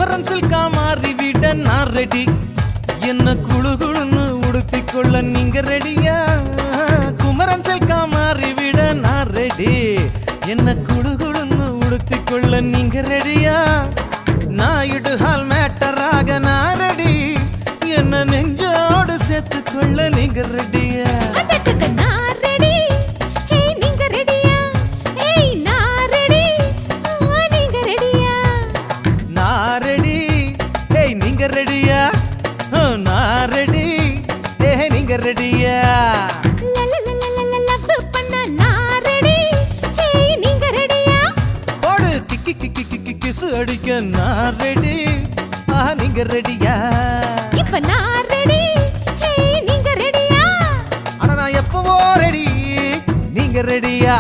குமரன் சில்கா மாறிவிட நான் ரெடி. என்ன குழு குழுன்னு உடுத்திக்கொள்ள நீங்க ரெடியா? குமரன் சில்கா மாறிவிட நான் ரெடி. என்ன குழு குழுன்னு உடுத்திக்கொள்ள நீங்க ரெடியா? நாயுடு ஹால் மேட்டராக நான் ரெடி. என்ன நெஞ்சோடு சேர்த்துக்கொள்ள நீங்க ரெடியா? ரெடியா? நான் ரெடி. நீங்க ரெடியா? போடு கிக்கி கிக்கி கிக்கி கிசு அடிக்க நான் ரெடி. நீங்க ரெடியா? இப்ப நான் ரெடி. நீங்க ரெடியா? ஆனா நான் எப்பவோ ரெடி. நீங்க ரெடியா?